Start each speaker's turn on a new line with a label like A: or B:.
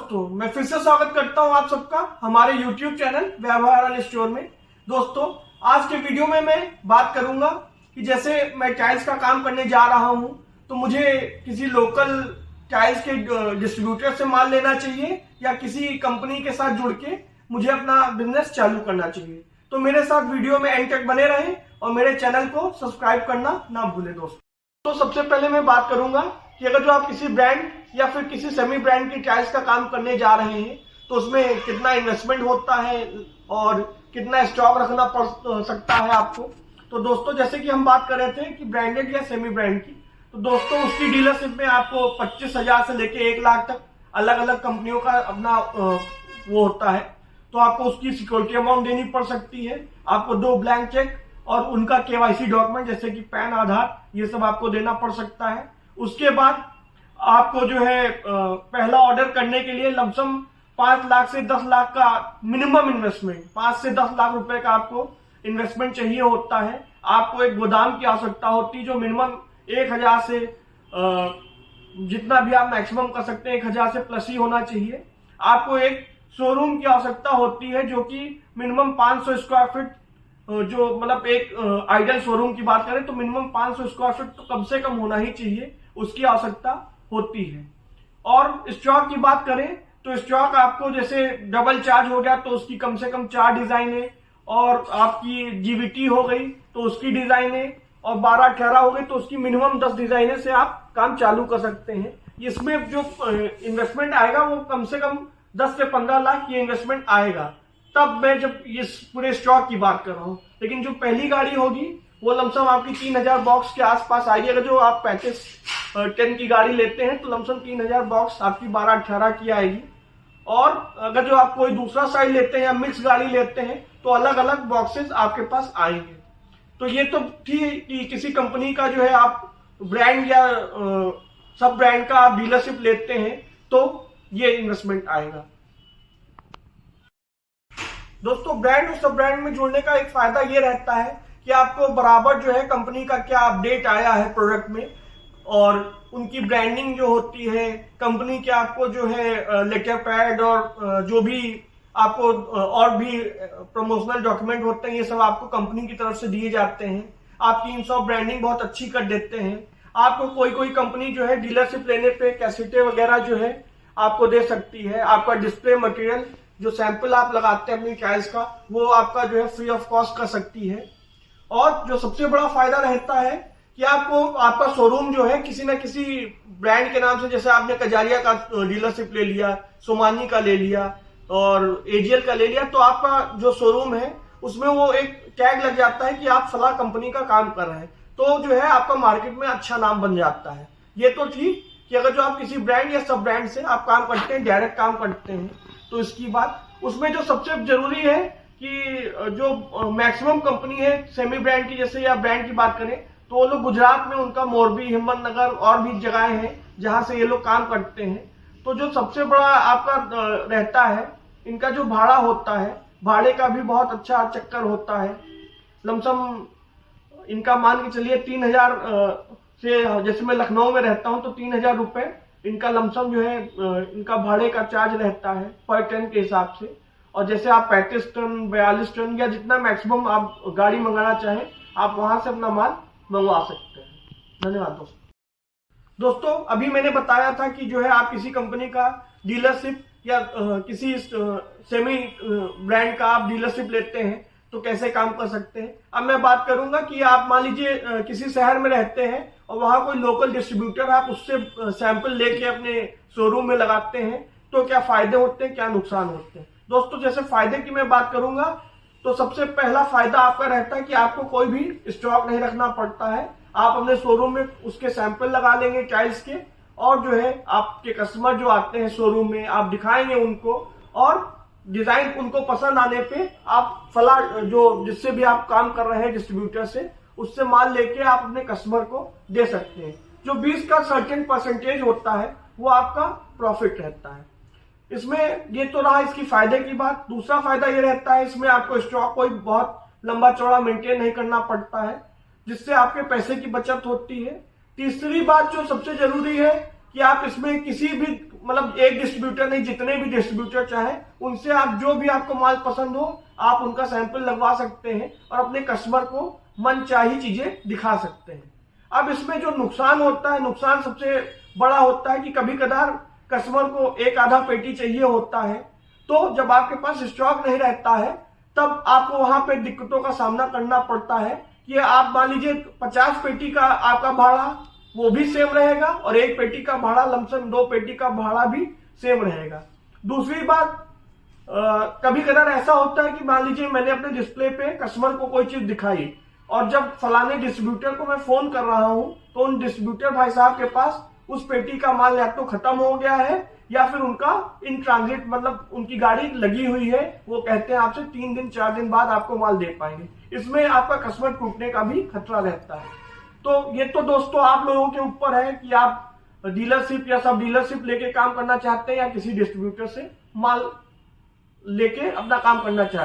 A: दोस्तों, मैं फिर से स्वागत करता हूं आप सबका हमारे YouTube चैनल व्यवहार स्टोर में। दोस्तों, आज के वीडियो में मैं बात करूंगा कि जैसे मैं टाइल्स का काम करने जा रहा हूं तो मुझे किसी लोकल टाइल्स के डिस्ट्रीब्यूटर से माल लेना चाहिए या किसी कंपनी के साथ जुड़ के मुझे अपना बिजनेस चालू करना चाहिए। तो मेरे साथ वीडियो में एंड तक बने रहें और मेरे चैनल को सब्सक्राइब करना ना भूलें। दोस्तों, तो सबसे पहले मैं बात करूंगा कि अगर जो आप किसी ब्रांड या फिर किसी सेमी ब्रांड की टाइल्स का काम करने जा रहे हैं तो उसमें कितना इन्वेस्टमेंट होता है और कितना स्टॉक रखना पड़ सकता है आपको। तो दोस्तों, जैसे कि हम बात कर रहे थे कि ब्रांडेड या सेमी ब्रांड की, तो दोस्तों उसकी डीलरशिप में आपको 25,000 से लेके 1 लाख तक अलग अलग कंपनियों का अपना वो होता है। तो आपको उसकी सिक्योरिटी अमाउंट देनी पड़ सकती है। आपको 2 ब्लैंक चेक और उनका KYC डॉक्यूमेंट जैसे कि पैन, आधार, ये सब आपको देना पड़ सकता है। उसके बाद आपको जो है पहला ऑर्डर करने के लिए लमसम 5 लाख से 10 लाख का मिनिमम इन्वेस्टमेंट, 5 से 10 लाख रुपए का आपको इन्वेस्टमेंट चाहिए होता है। आपको एक गोदाम की आवश्यकता होती है जो मिनिमम 1,000 से जितना भी आप मैक्सिमम कर सकते हैं 1,000 से प्लस ही होना चाहिए। आपको एक शोरूम की आवश्यकता होती है जो कि मिनिमम 500 स्क्वायर फीट, जो मतलब एक आइडियल शोरूम की बात करें तो मिनिमम 500 स्क्वायर फीट तो कम से कम होना ही चाहिए, उसकी आवश्यकता होती है। और स्टॉक की बात करें तो स्टॉक आपको जैसे डबल चार्ज हो गया तो उसकी कम से कम 4 डिजाइनें, और आपकी GVT हो गई तो उसकी डिजाइनें, और 12-18 हो गई तो उसकी मिनिमम 10 डिजाइनें से आप काम चालू कर सकते हैं। इसमें जो इन्वेस्टमेंट आएगा वो कम से कम 10 से 15 लाख ये इन्वेस्टमेंट आएगा, तब मैं जब इस पूरे स्टॉक की बात कर रहा हूं। लेकिन जो पहली गाड़ी होगी वो लमसम आपकी 3,000 बॉक्स के आसपास आएगी। अगर जो आप 35-10 की गाड़ी लेते हैं तो लमसम 3,000 बॉक्स आपकी 12-18 की आएगी। और अगर जो आप कोई दूसरा साइज लेते हैं या मिक्स गाड़ी लेते हैं तो अलग अलग बॉक्सेस आपके पास आएंगे। तो ये तो थी कि किसी कंपनी का जो है आप ब्रांड या सब ब्रांड का आप डीलरशिप लेते हैं तो ये इन्वेस्टमेंट आएगा। दोस्तों, ब्रांड और सब ब्रांड में जुड़ने का एक फायदा ये रहता है कि आपको बराबर जो है कंपनी का क्या अपडेट आया है प्रोडक्ट में, और उनकी ब्रांडिंग जो होती है कंपनी के, आपको जो है लेटर पैड और जो भी आपको और भी प्रमोशनल डॉक्यूमेंट होते हैं ये सब आपको कंपनी की तरफ से दिए जाते हैं। आपकी इन सब ब्रांडिंग बहुत अच्छी कर देते हैं। आपको कोई कंपनी जो है डीलरशिप लेने पे कैसेटें वगैरह जो है आपको दे सकती है। आपका डिस्प्ले मटेरियल जो सैंपल आप लगाते हैं अपनी टाइल्स का वो आपका जो है फ्री ऑफ कॉस्ट कर सकती है। और जो सबसे बड़ा फायदा रहता है कि आपको आपका शोरूम जो है किसी न किसी ब्रांड के नाम से, जैसे आपने कजारिया का डीलरशिप ले लिया, सोमानी का ले लिया और AGL का ले लिया, तो आपका जो शोरूम है उसमें वो एक टैग लग जाता है कि आप फला कंपनी का काम कर रहे हैं, तो जो है आपका मार्केट में अच्छा नाम बन जाता है। ये तो ठीक कि अगर जो आप किसी ब्रांड या सब ब्रांड से आप काम करते हैं, डायरेक्ट काम करते हैं, तो इसकी बात उसमें जो सबसे जरूरी है कि जो मैक्सिमम कंपनी है सेमी ब्रांड की, जैसे या ब्रांड की बात करें तो वो लोग गुजरात में उनका मोरबी, हिम्मतनगर और भी जगहें हैं जहां से ये लोग काम करते हैं। तो जो सबसे बड़ा आपका रहता है इनका जो भाड़ा होता है, भाड़े का भी बहुत अच्छा चक्कर होता है। लमसम इनका मान के चलिए 3,000 से, जैसे मैं लखनऊ में रहता हूं तो 3,000 रुपए इनका लमसम जो है इनका भाड़े का चार्ज रहता है पर टन के हिसाब से। और जैसे आप 35 टन, 42 टन या जितना मैक्सिमम आप गाड़ी मंगाना चाहें आप वहां से अपना माल मंगवा सकते हैं। धन्यवाद दोस्तों, अभी मैंने बताया था कि जो है आप किसी कंपनी का डीलरशिप या किसी सेमी ब्रांड का आप डीलरशिप लेते हैं तो कैसे काम कर सकते हैं। अब मैं बात करूंगा कि आप मान लीजिए किसी शहर में रहते हैं और वहां कोई लोकल डिस्ट्रीब्यूटर आप उससे सैंपल लेके अपने शोरूम में लगाते हैं तो क्या फायदे होते हैं, क्या नुकसान होते हैं। दोस्तों, जैसे फायदे की मैं बात करूंगा तो सबसे पहला फायदा आपका रहता है कि आपको कोई भी स्टॉक नहीं रखना पड़ता है। आप अपने शोरूम में उसके सैंपल लगा लेंगे टाइल्स के, और जो है आपके कस्टमर जो आते हैं शोरूम में आप दिखाएंगे उनको, और डिजाइन उनको पसंद आने पे आप फला जो जिससे भी आप काम कर रहे हैं डिस्ट्रीब्यूटर से, उससे माल लेके आप अपने कस्टमर को दे सकते हैं। जो 20 का सर्टेन परसेंटेज होता है वो आपका प्रॉफिट रहता है। इसमें ये तो रहा इसकी फायदे की बात। दूसरा फायदा ये रहता है इसमें आपको स्टॉक कोई बहुत लंबा चौड़ा मेंटेन नहीं करना पड़ता है, जिससे आपके पैसे की बचत होती है। तीसरी बात जो सबसे जरूरी है कि आप इसमें किसी भी मतलब एक डिस्ट्रीब्यूटर नहीं, जितने भी डिस्ट्रीब्यूटर चाहे उनसे आप जो भी आपको माल पसंद हो आप उनका सैंपल लगवा सकते हैं और अपने कस्टमर को मनचाही चीजें दिखा सकते हैं। अब इसमें जो नुकसान होता है, नुकसान सबसे बड़ा होता है कि कभी कदार कस्टमर को एक आधा पेटी चाहिए होता है, तो जब आपके पास स्टॉक नहीं रहता है तब आपको वहां पे दिक्कतों का सामना करना पड़ता है कि आप मान लीजिए 50 पेटी का आपका भाड़ा वो भी सेम रहेगा और एक पेटी का भाड़ा लमसम 2 पेटी का भाड़ा भी सेम रहेगा। दूसरी बात, कभी कदार ऐसा होता है कि मान लीजिए मैंने अपने डिस्प्ले पे कस्टमर को कोई चीज दिखाई और जब फलाने डिस्ट्रीब्यूटर को मैं फोन कर रहा हूं तो उन डिस्ट्रीब्यूटर भाई साहब के पास उस पेटी का माल या तो खत्म हो गया है या फिर उनका इन ट्रांजिट, मतलब उनकी गाड़ी लगी हुई है, वो कहते हैं आपसे 3 दिन 4 दिन बाद आपको माल दे पाएंगे। इसमें आपका कस्टमर टूटने का भी खतरा रहता है। तो ये तो दोस्तों आप लोगों के ऊपर है कि आप डीलरशिप या सब डीलरशिप लेके काम करना चाहते हैं या किसी डिस्ट्रीब्यूटर से माल लेके अपना काम करना चाहते हैं।